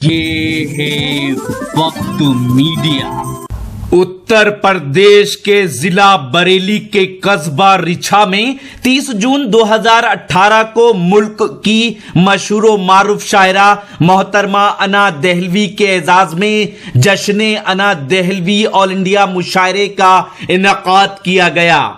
ये है वक्त मीडिया। उत्तर प्रदेश के जिला बरेली के कस्बा रिछा में 30 जून 2018 को मुल्क की मशहूर मारूफ शायरा मोहतरमा अना दहलवी के एजाज में जश्न अना दहलवी ऑल इंडिया मुशायरे का इनेकाद किया गया।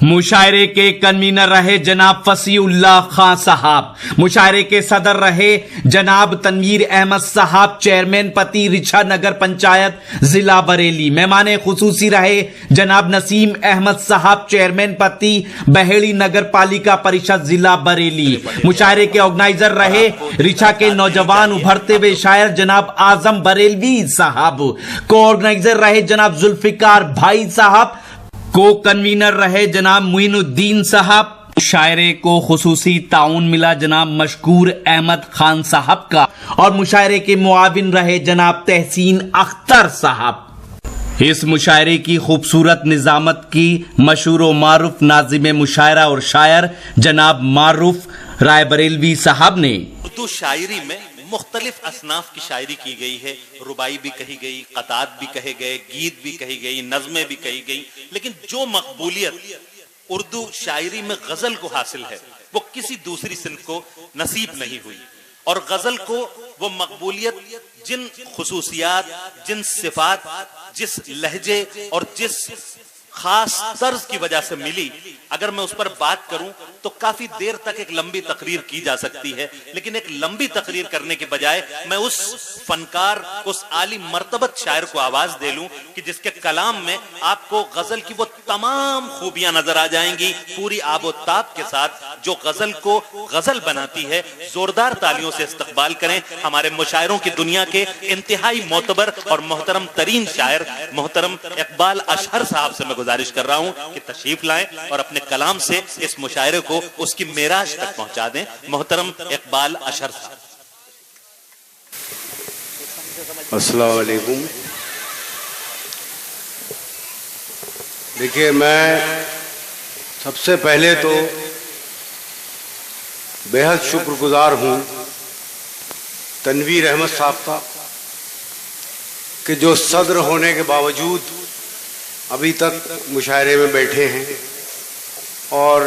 मुशायरे के कन्वीनर रहे जनाब फसीउल्लाह खां साहब, मुशायरे के सदर रहे जनाब तनवीर अहमद साहब, चेयरमैन पति रिछा नगर पंचायत जिला बरेली। मेहमान खुसूसी रहे जनाब नसीम अहमद साहब, चेयरमैन पति बहेड़ी नगर पालिका परिषद जिला बरेली। मुशायरे के ऑर्गेनाइजर रहे रिछा के नौजवान उभरते हुए शायर जनाब आजम बरेलवी साहब, को ऑर्गेनाइजर रहे जनाब जुल्फिकार भाई साहब, को कन्वीनर रहे जनाब मुइनुद्दीन साहब। मुशायरे को खुसूसी ताउन मिला जनाब मशकूर अहमद खान साहब का और मुशायरे के मुआविन रहे जनाब तहसीन अख्तर साहब। इस मुशायरे की खूबसूरत निजामत की मशहूर मारूफ नाजिम मुशायरा और शायर जनाब मारूफ रायबरेलवी साहब ने। उर्दू शायरी में मुख्तलिफ असनाफ की शायरी की गई है, रुबाई भी कही गई, कतात भी कहे गए, गीत भी कही गई, नज़में भी कही गई, लेकिन जो मकबूलियत उर्दू शायरी में गजल को हासिल है वो किसी दूसरी सिंफ को नसीब नहीं हुई। और गजल को वो मकबूलियत जिन खुसूसियात, जिन सिफात, जिस लहजे और जिस खास तर्ज की वजह से मिली, अगर मैं उस पर बात करूं तो काफी देर तक एक लंबी तकरीर की जा सकती है, लेकिन एक लंबी तकरीर करने के बजाय मैं उस फनकार, उस आली मर्तबत शायर को आवाज दे लूं कि जिसके कलाम में आपको गजल की वो तमाम खूबियां नजर आ जाएंगी, पूरी आबोताब के साथ, जो गजल को गजल बनाती है। जोरदार तालियों से इस्तकबाल करें हमारे मुशायरों की दुनिया के इंतहाई मोतबर और मोहतरम तरीन शायर मोहतरम इकबाल अशहर साहब से। मैं गुजारिश कर रहा हूं कि तशरीफ लाएं और अपने कलाम से इस मुशायरे को उसकी मेराज तक पहुंचा दें। मोहतरम इकबाल अशहर साहब। अस्सलाम वालेकुम। देखिए, मैं सबसे पहले तो बेहद शुक्रगुजार हूं तनवीर अहमद साहब का कि जो सदर होने के बावजूद अभी तक मुशायरे में बैठे हैं। और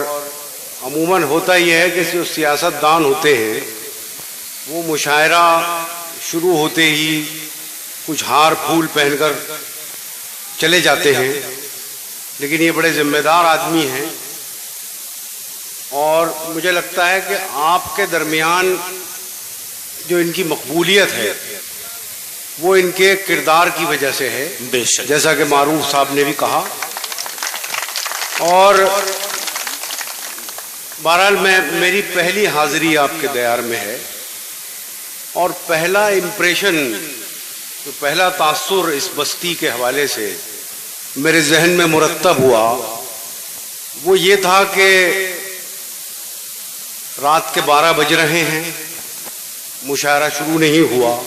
अमूमन होता ही है कि जो सियासतदान होते हैं वो मुशायरा शुरू होते ही कुछ हार फूल पहनकर चले जाते हैं, लेकिन ये बड़े जिम्मेदार आदमी हैं और मुझे लगता है कि आपके दरमियान जो इनकी मकबूलियत है वो इनके किरदार की वजह से है, बेशक, जैसा कि मारूफ साहब ने भी कहा। और बहरहाल मेरी पहली हाजिरी आपके दयार में है और पहला इम्प्रेशन, तो पहला तासुर इस बस्ती के हवाले से मेरे जहन में मुरत्तब हुआ वो ये था कि रात के 12 बज रहे हैं, मुशायरा शुरू नहीं हुआ।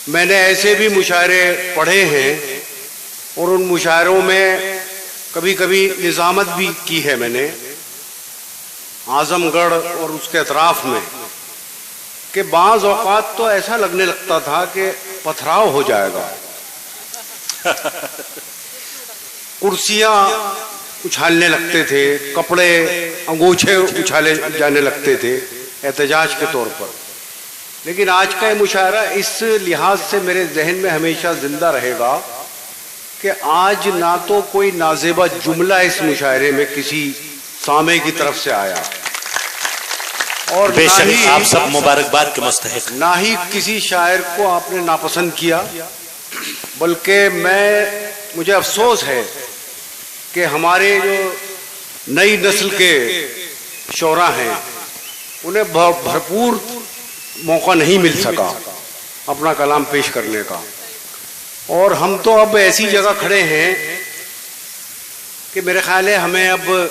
मैंने ऐसे भी मुशायरे पढ़े हैं और उन मुशायरों में कभी कभी निज़ामत भी की है मैंने आजमगढ़ और उसके अतराफ में, कि बाज़ औक़ात तो ऐसा लगने लगता था कि पथराव हो जाएगा। कुर्सियाँ उछालने लगते थे, कपड़े अंगोछे उछाले जाने लगते थे एहतजाज के तौर पर। लेकिन आज का ये मुशायरा इस लिहाज से मेरे जहन में हमेशा जिंदा रहेगा कि आज ना तो कोई नाजेबा जुमला इस मुशायरे में किसी सामे की तरफ से आया और बेशक आप सब मुबारकबाद के मुस्तहिक, ना ही किसी शायर को आपने नापसंद किया, बल्कि मुझे अफसोस है कि हमारे जो नई नस्ल के शोरा हैं उन्हें भरपूर मौका नहीं मिल सका अपना कलाम पेश करने का। और हम तो अब ऐसी जगह खड़े हैं कि मेरे ख्याल है हमें अब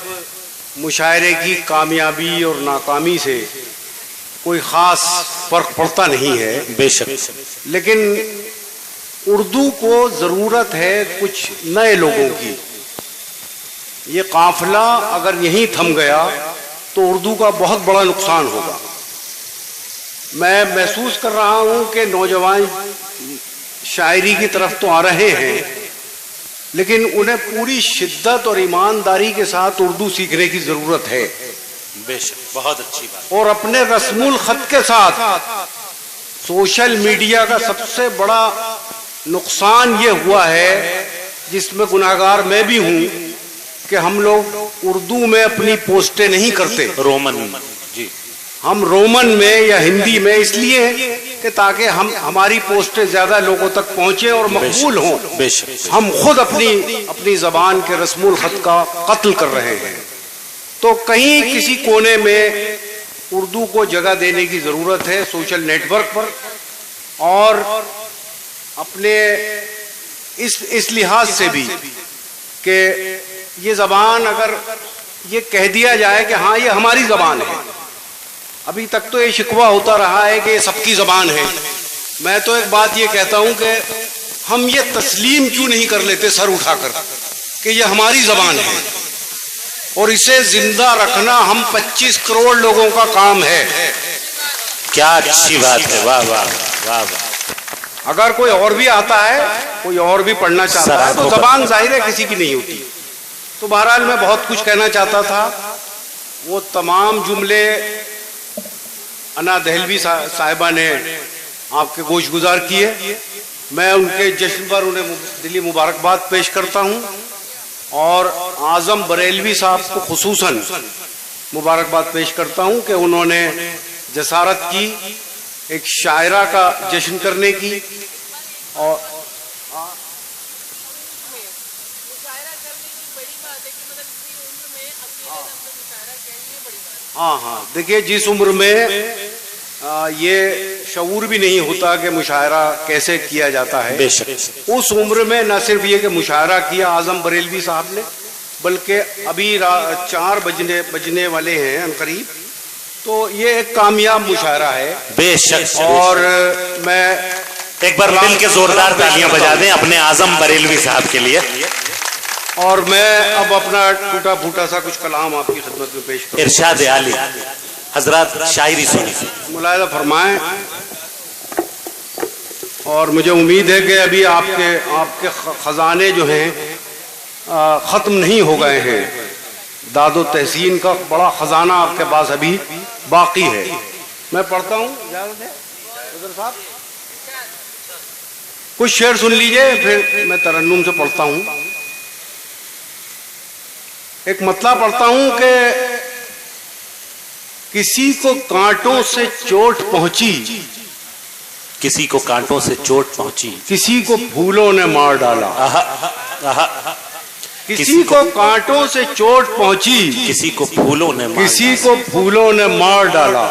मुशायरे की कामयाबी और नाकामी से कोई ख़ास फर्क पड़ता नहीं है, बेशक, लेकिन उर्दू को ज़रूरत है कुछ नए लोगों की। ये काफिला अगर यहीं थम गया तो उर्दू का बहुत बड़ा नुकसान होगा। मैं महसूस कर रहा हूं कि नौजवान शायरी की तरफ तो आ रहे हैं, लेकिन उन्हें पूरी शिद्दत और ईमानदारी के साथ उर्दू सीखने की जरूरत है। बेशक, बहुत अच्छी बात। और अपने रस्मुल खत के साथ सोशल मीडिया का सबसे बड़ा नुकसान ये हुआ है, जिसमें गुनाहगार मैं भी हूं, कि हम लोग उर्दू में अपनी पोस्टें नहीं करते, रोमन जी, हम रोमन में या हिंदी में, इसलिए कि ताकि हमारी पोस्टें ज्यादा लोगों तक पहुंचे और मकबूल हों। बेशक, हम खुद अपनी जबान के रस्मुल खत का कत्ल कर रहे हैं। तो कहीं किसी कोने में उर्दू को जगह देने की जरूरत है सोशल नेटवर्क पर, और अपने इस लिहाज से भी कि ये जबान, अगर ये कह दिया जाए कि हाँ ये हमारी जबान है, अभी तक तो ये शिकवा होता रहा है कि ये सबकी जबान है। मैं तो एक बात ये कहता हूं कि हम ये तस्लीम क्यों नहीं कर लेते सर उठाकर कि ये हमारी जबान है, और इसे जिंदा रखना हम 25 करोड़ लोगों का काम है। क्या अच्छी बात है, वाह वाह वाह वाह। अगर कोई और भी आता है, कोई और भी पढ़ना चाहता है, तो जबान जाहिर है किसी की नहीं होती। तो बहरहाल मैं बहुत कुछ कहना चाहता था, वो तमाम जुमले अना दहलवी साहिबा ने आपके गोशगुजार किए। मैं उनके जश्न पर उन्हें दिली मुबारकबाद पेश करता हूं, और आजम बरेलवी साहब को खुसूसन मुबारकबाद पेश करता हूं कि उन्होंने जसारत की एक शायरा का जश्न करने की। और हाँ, देखिए, जिस उम्र में ये शऊर भी नहीं होता कि मुशायरा कैसे किया जाता है, उस उम्र में न सिर्फ ये कि मुशायरा किया आजम बरेलवी साहब ने, बल्कि अभी 4 बजने वाले हैं अनकरीब, तो ये एक कामयाब मुशायरा है। बेशक। और मैं एक बार मिल के जोरदार तालियां बजा दें अपने आजम बरेलवी साहब के लिए। और मैं अब अपना टूटा फूटा सा कुछ कलाम आपकी खिदमत में पेश करूं। इरशाद आली हजरत, शायरी सुनी, मुलाहिजा फरमाएं। और मुझे उम्मीद है कि अभी आपके खजाने जो हैं ख़त्म नहीं हो गए हैं। दादो तहसीन का बड़ा खजाना आपके पास अभी बाकी है। मैं पढ़ता हूँ, इजाज़त है साहब, कुछ शेर सुन लीजिए, फिर मैं तरन्नुम से पढ़ता हूँ। एक मतला पढ़ता हूँ कि किसी को कांटों से चोट पहुंची, किसी को कांटों से चोट पहुंची, किसी को फूलों ने मार डाला। किसी को कांटों से चोट पहुंची, किसी को फूलों ने मार डाला।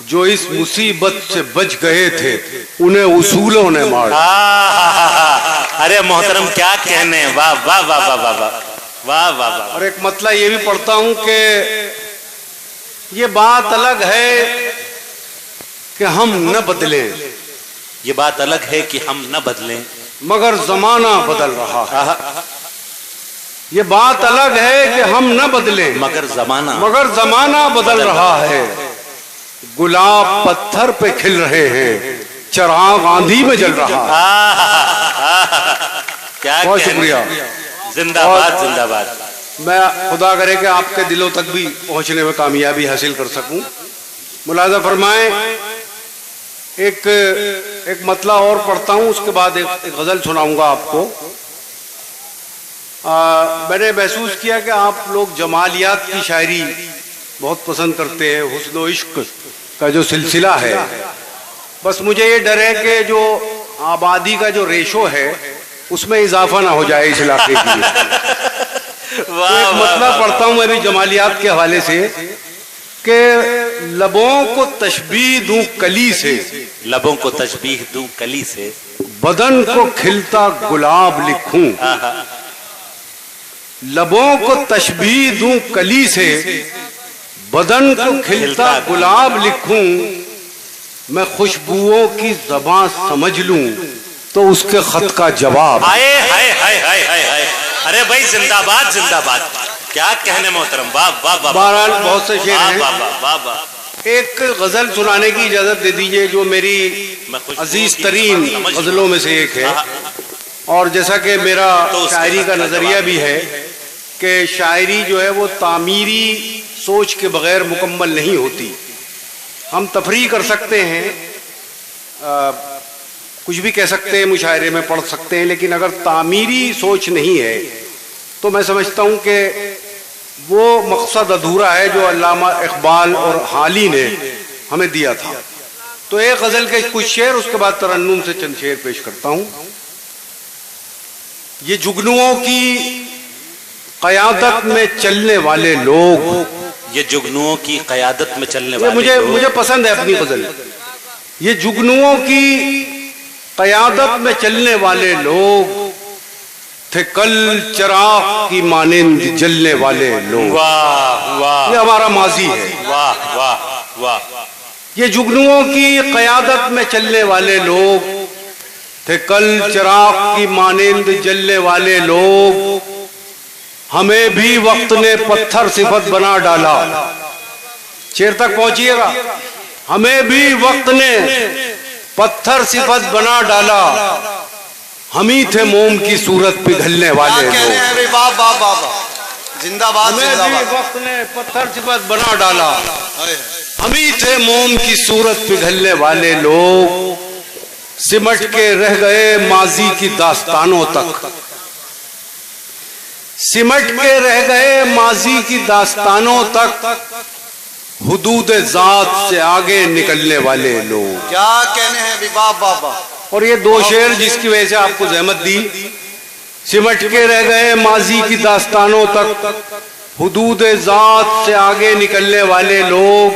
जो इस मुसीबत से बच गए थे उन्हें उसूलों ने मार डाला। अरे मोहतरम, क्या कहने, वाह वाह वाह वाह वाह वाह वाह वाह। और एक मतला ये भी पढ़ता हूं कि ये बात अलग है कि हम न बदलें, ये बात अलग है कि हम न बदलें, मगर जमाना बदल रहा है। ये बात अलग है कि हम न बदलें, मगर जमाना बदल रहा है। गुलाब पत्थर पे खिल रहे हैं, चिराग आंधी में जल रहा है। क्या बहुत शुक्रिया, जिंदाबाद जिंदाबाद। मैं खुदा करे कि आपके दिलों तक भी पहुंचने में कामयाबी हासिल कर सकूं। मुलाजा फरमाएं। एक मतला और पढ़ता हूं, उसके बाद एक गजल सुनाऊंगा आपको। मैंने महसूस किया कि आप लोग जमालियात की शायरी बहुत पसंद करते हैं, हुस्न व इश्क का जो सिलसिला है। बस मुझे ये डर है कि जो आबादी का जो रेशो है उसमें इजाफा ना हो जाए इस इलाके की। तो एक मतलब पढ़ता हूं मैं भी जमालियात के हवाले से कि लबों को तशबीह दूं कली से, लबों को तशबीह दूं कली से, बदन को खिलता गुलाब लिखूं। लबों को तशबीह दूं कली से, बदन को खिलता गुलाब लिखूं। मैं खुशबुओं की ज़बान समझ लूं तो उसके खत का जवाब। हाय हाय हाय हाय हाय। अरे भाई, जिंदाबाद जिंदाबाद, क्या कहने मोहतरम, वाह वाह वाह। बहरहाल बहुत से शेर हैं। वाह वाह वाह वाह। एक गजल सुनाने की इजाजत दे दीजिए जो मेरी अजीज तरीन गजलों में से एक है। और जैसा कि मेरा शायरी का नजरिया भी है कि शायरी जो है वो तामीरी सोच के बगैर मुकम्मल नहीं होती। हम तफरीह कर सकते हैं, कुछ भी कह सकते हैं, मुशायरे में पढ़ सकते हैं, लेकिन अगर तामीरी सोच नहीं है तो मैं समझता हूं कि वो मकसद अधूरा है जो अल्लामा इकबाल और हाली ने हमें दिया था। तो एक गजल के कुछ शेर, उसके बाद तरन्नुम से चंद शेर पेश करता हूं। ये जुगनुओं की क़यादत में चलने वाले लोग, ये जुगनुओं की क़यादत में चलने वाले लोग, मुझे पसंद है अपनी गजल। ये जुगनुओं की क़यादत में चलने वाले लोग थे कल चिराग की मानिंद जलने वाले लोग। वाह वाह, ये हमारा माजी है। वाह वाह वाह। ये जुगनुओं की क़यादत में चलने वाले लोग थे कल चिराग की मानिंद जलने वाले लोग। हमें भी वक्त ने पत्थर सिफत बना डाला। शेर तक पहुंचिएगा। हमें भी वक्त ने पत्थर सिफत बना डाला, हम ही थे मोम की सूरत पिघलने वाले लोग। वाह वाह वाह, जिंदाबाद हमें भी वक्त ने पत्थर सिफत बना डाला, हम ही थे मोम की सूरत पिघलने वाले लोग। सिमट के रह गए माजी की दास्तानों तक, सिमट के रह गए माजी की दास्तानों तक, हुदूद जात से आगे निकलने वाले लोग। क्या कहने हैं, वाह वाह वाह। और ये दो शेर जिसकी वजह से आपको जहमत दी, सिमट के रह गए माजी की दास्तानों तक, हुदूद जात से आगे निकलने वाले लोग।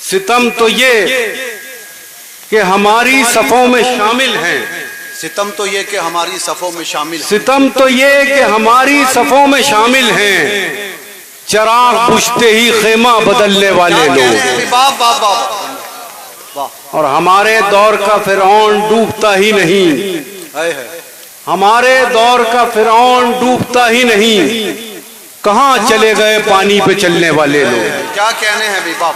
सितम तो ये कि हमारी सफों में शामिल हैं, सितम तो ये कि हमारी सफों में शामिल, सितम तो ये कि हमारी सफों में शामिल हैं, चिराग बुझते ही खेमा बदलने वाले लोग। वाह वाह वाह। और हमारे दौर का फिरौन डूबता ही नहीं, हमारे दौर का फिरौन डूबता ही नहीं, कहाँ चले गए पानी पे चलने वाले लोग। क्या कहने हैं बाप।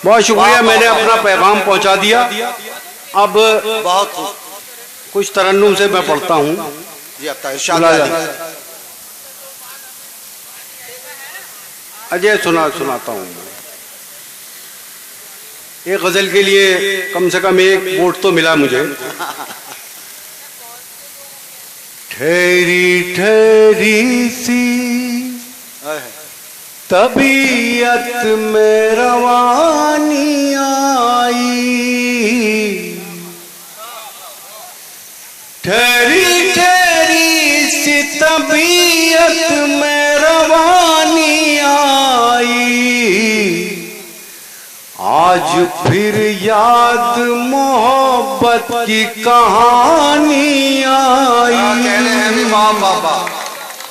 बहुत शुक्रिया, मैंने अपना पैगाम पहुंचा दिया। अब बहुत कुछ तरन्नुम से मैं पढ़ता हूँ। अजय सुनाता हूँ। एक गजल के लिए कम से कम एक वोट तो मिला मुझे। ठहरी ठहरी सी तबीयत में रवानी आई, ठहरी ठहरी सी तबीयत में रवानी आई, आज फिर याद मोहब्बत की कहानी आई।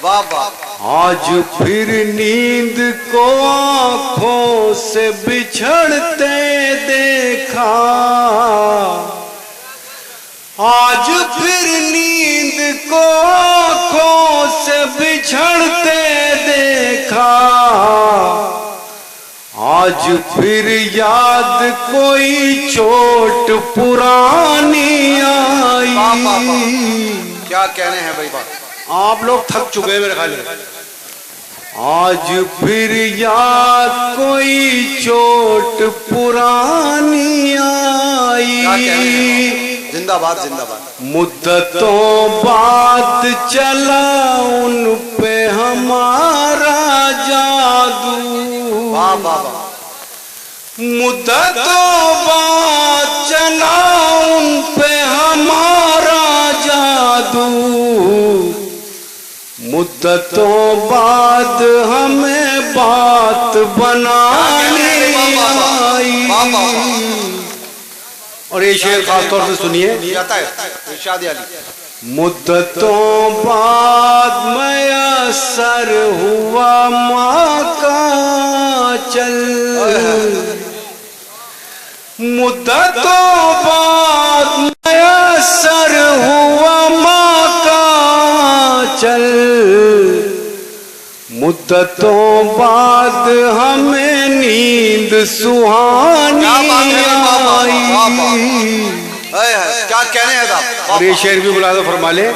वाह वाह। आज फिर नींद को आंखों से बिछड़ते देखा, आज फिर नींद को आंखों से बिछड़ते देखा, आज फिर याद कोई चोट पुरानी आई। क्या कहने हैं भाई बात। आप लोग थक चुके हैं मेरे ख्याल में। आज फिर याद कोई चोट पुरानी आई, जिंदाबाद जिंदाबाद। मुद्दतों बाद चला उन पे हमारा जादू। वाह वाह वाह। मुद्दतों बाद चला उन पे हमारा जादू, मुद्दतों बाद हमें बात बनानी आई। और ये शेर खासतौर से सुनिए, इरशाद अली। मुद्दतों बाद मयसर हुआ माँ का चल, मुद्दतों बाद मयसर हुआ माँ का चल, मुद्दतों बाद हमें नींद नींद सुहानी क्या बात है, वाह, वाह, वाह, वाह। आई। क्या कहने हैं साहब? और ये शेर भी बुला दो, फरमा ले।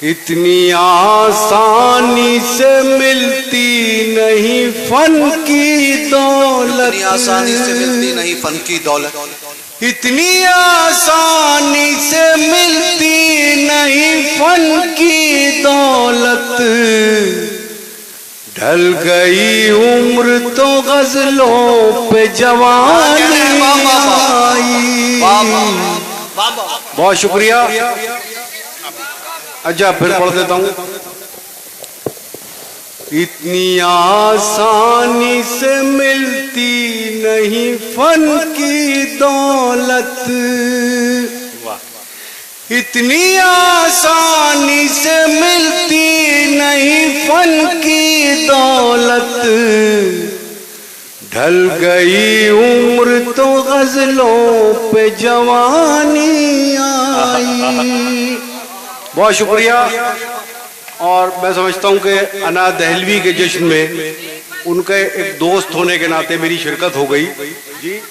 इतनी आसानी से मिलती नहीं फन की दौलत, इतनी आसानी से मिलती नहीं फन की दौलत, इतनी आसानी से मिलती नहीं फन की दौलत। ढल गई उम्र तो गजलों पे जवानी आई। बहुत शुक्रिया। अच्छा फिर पढ़ देता हूं। इतनी आसानी से मिलती नहीं फन की दौलत, इतनी आसानी से मिलती नहीं फन की दौलत। ढल गई उम्र तो गजलों पे जवानी आई। बहुत शुक्रिया। और मैं समझता हूं कि अना दहलवी के जश्न में उनके एक दोस्त होने के नाते मेरी शिरकत हो गई। जी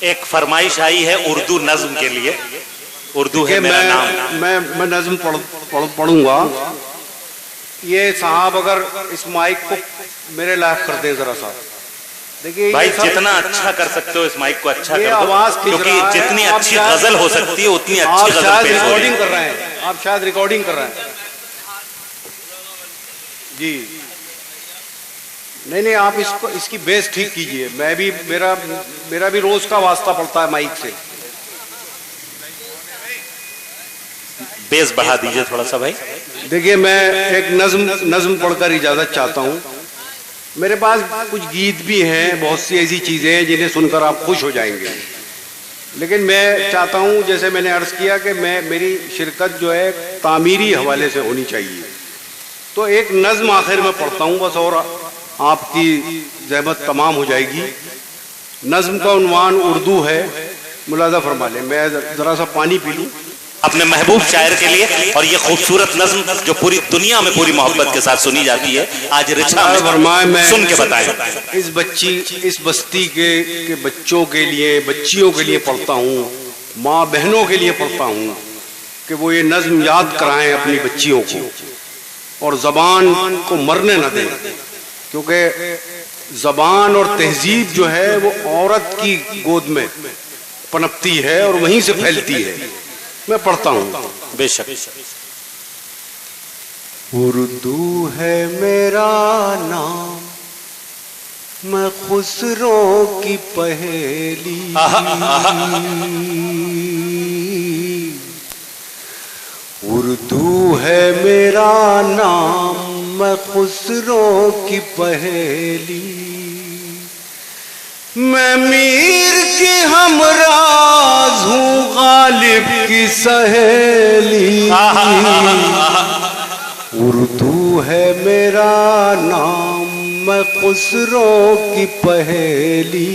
एक फरमाइश आई है उर्दू नज्म के लिए। उर्दू है मेरा नाम। मैं नज्म पढ़ूंगा। ये साहब अगर इस माइक को मेरे लायक कर दे जरा सा। देखिए भाई जितना अच्छा कर सकते हो इस माइक को अच्छा कर दो, आवाज क्योंकि जितनी अच्छी गजल हो सकती है उतनी अच्छी गजल शायद पेश हो रही रिकॉर्डिंग है। कर रहे हैं, आप शायद रिकॉर्डिंग कर रहे हैं। जी नहीं आप इसको इसकी बेस ठीक कीजिए। मैं भी मेरा भी रोज का वास्ता पड़ता है माइक से। बेस बढ़ा दीजिए थोड़ा सा भाई। देखिए मैं एक नज्म पढ़कर इजाजत चाहता हूँ। मेरे पास कुछ गीत भी हैं, बहुत सी ऐसी चीजें हैं जिन्हें सुनकर आप खुश हो जाएंगे। लेकिन मैं चाहता हूँ, जैसे मैंने अर्ज किया कि मेरी शिरकत जो है तामीरी हवाले से होनी चाहिए। तो एक नज्म आखिर में पढ़ता हूँ बस, और आपकी जहमत तमाम हो जाएगी। नज्म का उन्वान उर्दू है, मुलाजा फरमा लें। मैं जरा सा पानी पी लूँ अपने महबूब शायर के लिए। और ये खूबसूरत नज्म जो पूरी दुनिया में पूरी मोहब्बत के साथ सुनी जाती है, आज रिचा में सुन के बताएं। इस बस्ती के बच्चों के लिए, बच्चियों के लिए पढ़ता हूँ, माँ बहनों के लिए पढ़ता हूँ कि वो ये नज्म याद कराएं अपनी बच्चियों को और जबान को मरने न दें। क्योंकि जबान और तहजीब जो है वो औरत की गोद में पनपती है और वहीं से फैलती है। मैं पढ़ता हूँ। बेशक। उर्दू है मेरा नाम, मैं खुसरो की पहेली। उर्दू है मेरा नाम, मैं खुसरो की पहेली। मैं मीर की हमराज हूँ, गालिब की सहेली। उर्दू है मेरा नाम, मैं खुसरो की पहेली।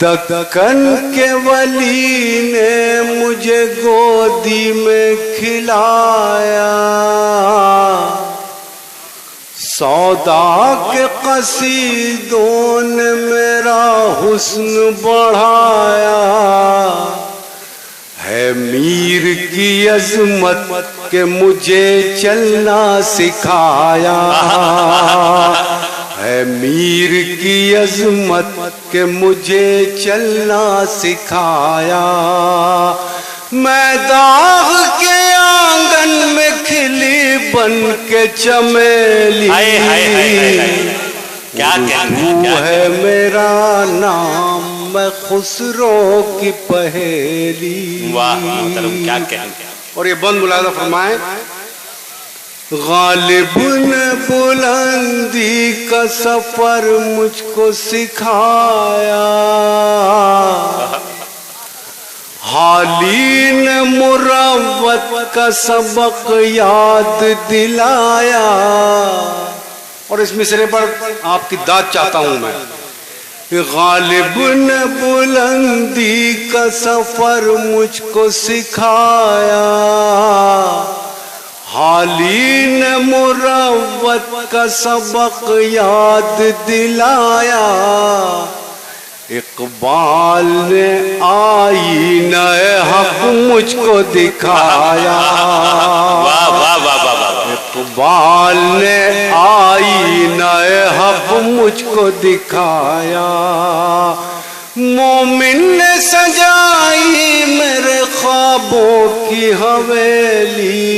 दक्कन के वली ने मुझे गोदी में खिलाया, सौदा के कसीदों ने मेरा हुस्न बढ़ाया। है मीर की अजमत के मुझे चलना सिखाया। है मीर की अजमत के मुझे चलना सिखाया। मैं दाग के आंगन में खिली बन के चमेली। क्या उर्दू है मेरा नाम, मैं खुसरो की पहेली। वाह मोहतरम, क्या कहेंगे। और ये बंद मुलाजा फरमाए। गालिब ने बुलंदी का सफर मुझको सिखाया, हाली ने मुरव्वत का सबक याद दिलाया। और इस मिसरे पर आपकी दाद चाहता हूं मैं। गालिब ने बुलंदी का सफर मुझको सिखाया, हाली ने मुरव्वत का सबक याद दिलाया, इकबाल ने आईना हक मुझको दिखाया। वाह वाह वाह वाह वाह। इकबाल ने आईना हक मुझको दिखाया, मोमिन ने सजाई मेरे ख्वाबों की हवेली,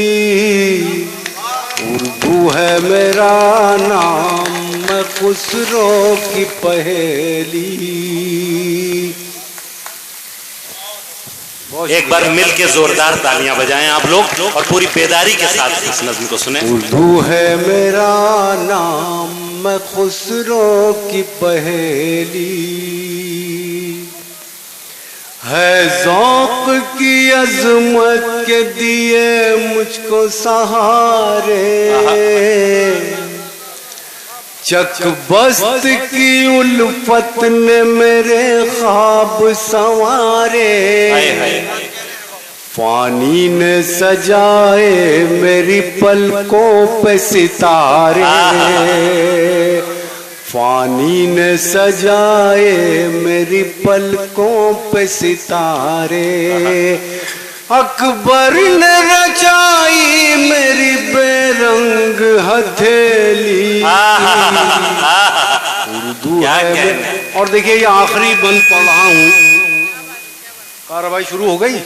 उर्दू है मेरा नाम मैं खुसरो की पहेली। एक बार मिल के जोरदार तालियां बजाएं आप लोग और पूरी बेदारी के साथ इस नज़्म को सुने। उर्दू है मेरा नाम मैं खुसरो की पहेली, है ज़ौक़ की अज़मत के दिए मुझको सहारे, चकबस्त की उल्फत ने मेरे ख्वाब संवारे, फानी ने सजाए मेरी पलकों पे सितारे, फानी ने सजाए मेरी पलकों पे सितारे, अकबर ने रचाई मेरी बेरंग हथेली। उर्दू है। और देखिए ये आखिरी बंद पढ़ रहा हूं, कार्रवाई शुरू हो गई।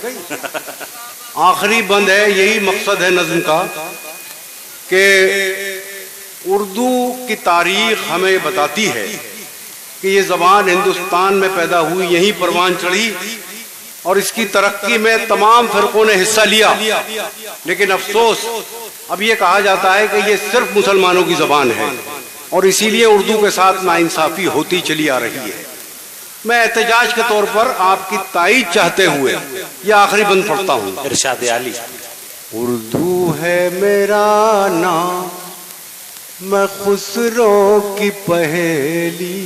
आखिरी बंद है, यही मकसद है नज़्म का कि उर्दू की तारीख हमें बताती है कि ये ज़बान हिंदुस्तान में पैदा हुई, यहीं परवान चढ़ी और इसकी तरक्की में तमाम फ़िरक़ों ने हिस्सा लिया। लेकिन अफसोस अब ये कहा जाता है कि ये सिर्फ मुसलमानों की ज़बान है और इसीलिए उर्दू के साथ नाइंसाफ़ी होती चली आ रही है। मैं एहतजाज के तौर पर आपकी ताईद चाहते हुए ये आखिरी बंद पढ़ता हूँ। इरशाद आली। उर्दू है मेरा नाम मैं खुसरो की पहेली,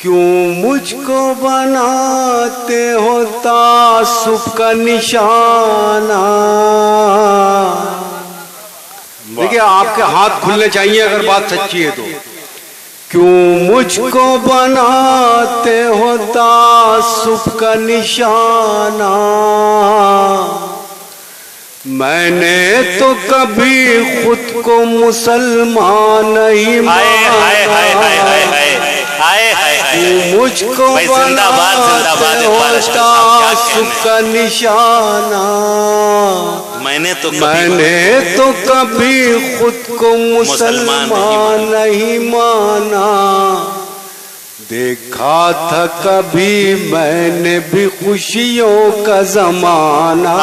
क्यों मुझको बनाते हो तासुब का निशाना। देखिए आपके हाथ खुलने चाहिए अगर बात सच्ची है तो। क्यों मुझको बनाते हो तासुब का निशाना, मैंने तो कभी खुद को मुसलमान नहीं माना। मुझको बनाते हो तासुब का निशाना, मैंने तो कभी खुद को मुसलमान नहीं माना। देखा था कभी मैंने भी खुशियों का ज़माना,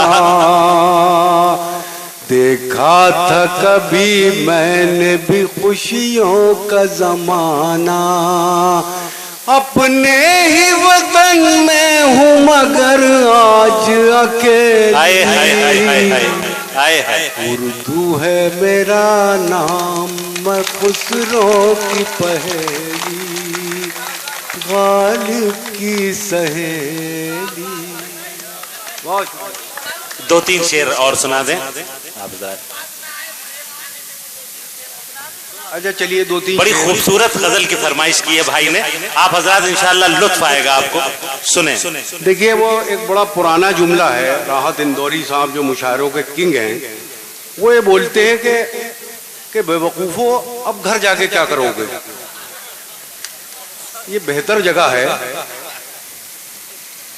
देखा था कभी मैंने भी खुशियों का ज़माना। अपने ही वतन में हूँ मगर आज अकेली। उर्दू है मेरा नाम मैं खुसरो की पहेली, गालिब की सहेली। दो तीन शेर और सुना दें आप जरा। अच्छा चलिए दो तीन। बड़ी खूबसूरत गजल की फरमाइश की है भाई ने, आप हजरात इंशाअल्लाह लुत्फ आएगा आपको, सुने। देखिए वो एक बड़ा पुराना जुमला है, राहत इंदौरी साहब जो मुशायरों के किंग हैं, वो ये बोलते हैं कि बेवकूफ़ो अब घर जाके क्या करोगे। ये बेहतर जगह है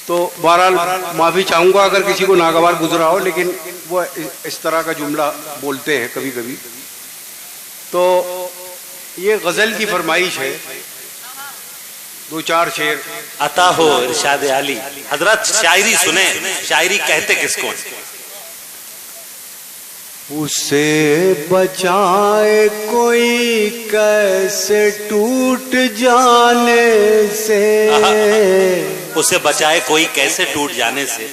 तो बहरहाल माफ़ी चाहूँगा अगर किसी को नागवार गुजरा हो, लेकिन वो इस तरह का जुमला बोलते हैं कभी कभी। तो ये गज़ल की फरमाइश है, दो चार शेर अता हो इरशाद आली। हजरत शायरी सुने, शायरी कहते किसको? उसे बचाए कोई कैसे टूट जाने से, उसे बचाए कोई कैसे टूट जाने से,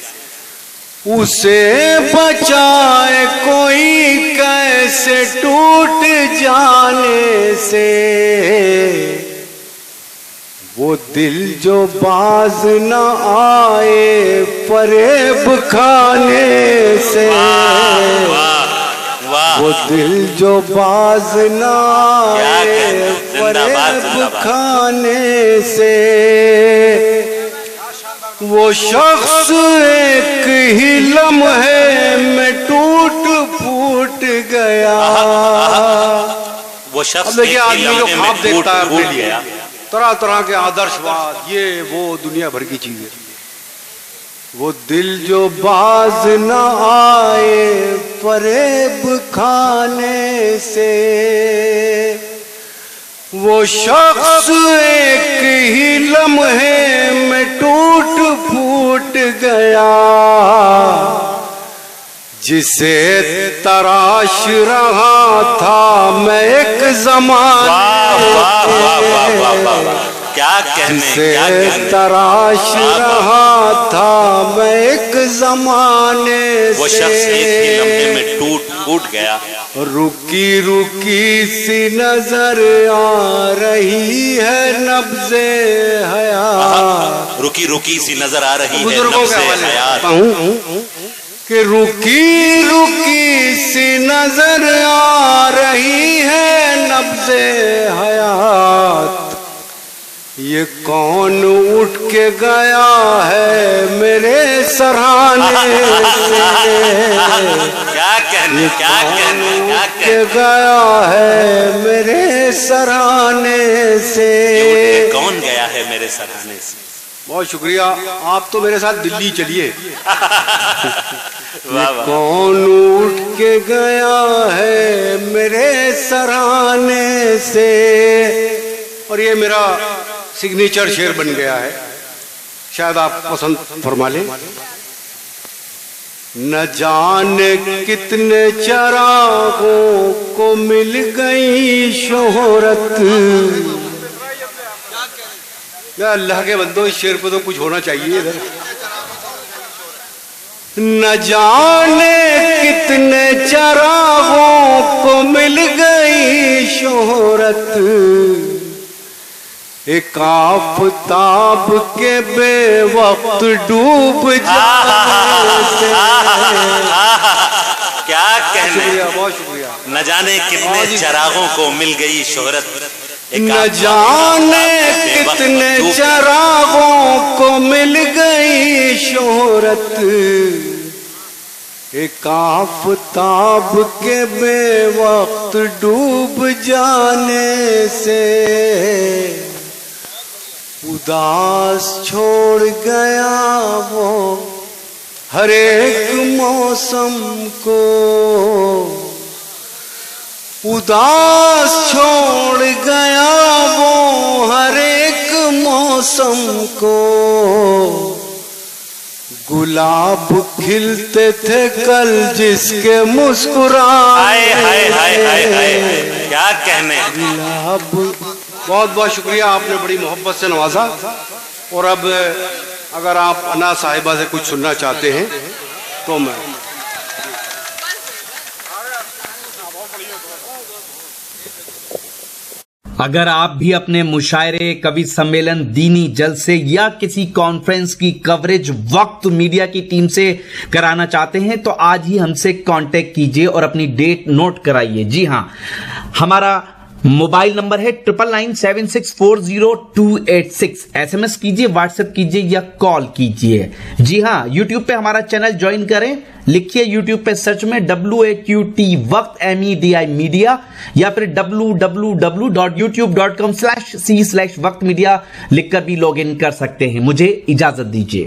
उसे बचाए कोई कैसे टूट जाने से, वो दिल जो बाज न आए फरेब खाने से, वो दिल जो बाज न आए फरेब खाने से, वो शख्स एक ही लम्हे में टूट फूट गया। वो शख्स देखिए आदमी जो ख्वाब देखता है अपने लिए, गया। तरह तरह के आदर्शवाद, ये वो दुनिया भर की चीजें, वो दिल जो बाज न आए फरेब खाने से, वो शख्स एक ही लम्हे में टूट फूट गया, जिसे तराश रहा था मैं एक ज़माने, क्या कहने, जिसे तराश रहा था मैं एक ज़माने से, वो शख्स एक ही लम्हे में टूट फूट गया। रुकी रुकी सी नजर आ रही है नब्ज़े हयात, रुकी रुकी सी नजर आ रही है बुजुर्गों के नब्ज़े हयात, कि रुकी रुकी सी नजर आ रही है नब्ज़े हयात, ये कौन उठ के गया है मेरे सराहने से, क्या कहने, क्या कहने, क्या उठ के गया है मेरे सराहने से, कौन गया है मेरे सराहने से। बहुत शुक्रिया, आप तो मेरे साथ दिल्ली चलिए। वाह वाह। कौन उठ के गया है मेरे सराहने से, और ये मेरा सिग्नेचर शेर बन गया है, शायद आप पसंद फरमा लें। न जाने कितने चरागों को मिल गई शोहरत, या अल्लाह के बंदो इस शेर पे तो कुछ होना चाहिए इधर। न जाने कितने चरागों को मिल गई शोहरत, एक आफताब के बेवक्त डूब जाने से, क्या कहने, शुक्रिया, बहुत शुक्रिया। न जाने कितने चरागों को मिल गई शोहरत, न जाने कितने चरागों को मिल गई शोहरत, एक आफताब के बेवक्त डूब जाने से, उदास छोड़ गया वो हर एक मौसम को, उदास छोड़ गया वो हर एक मौसम को, गुलाब खिलते थे कल जिसके मुस्कुराए, क्या कहने, गुलाब। बहुत बहुत शुक्रिया, आपने बड़ी मोहब्बत से नवाजा। और अब अगर आप अना साहिबा से कुछ सुनना चाहते हैं तो मैं अगर आप भी अपने मुशायरे, कवि सम्मेलन, दीनी जलसे या किसी कॉन्फ्रेंस की कवरेज वक्त मीडिया की टीम से कराना चाहते हैं तो आज ही हमसे कांटेक्ट कीजिए और अपनी डेट नोट कराइए। जी हां, हमारा मोबाइल नंबर है 9996400286। SMS कीजिए, व्हाट्सएप कीजिए या कॉल कीजिए। जी हां, यूट्यूब पे हमारा चैनल ज्वाइन करें, लिखिए यूट्यूब पे सर्च में WAQT वक्त MEDI मीडिया, या फिर www.youtube.com/c/वक्त मीडिया लिखकर भी लॉग इन कर सकते हैं। मुझे इजाजत दीजिए।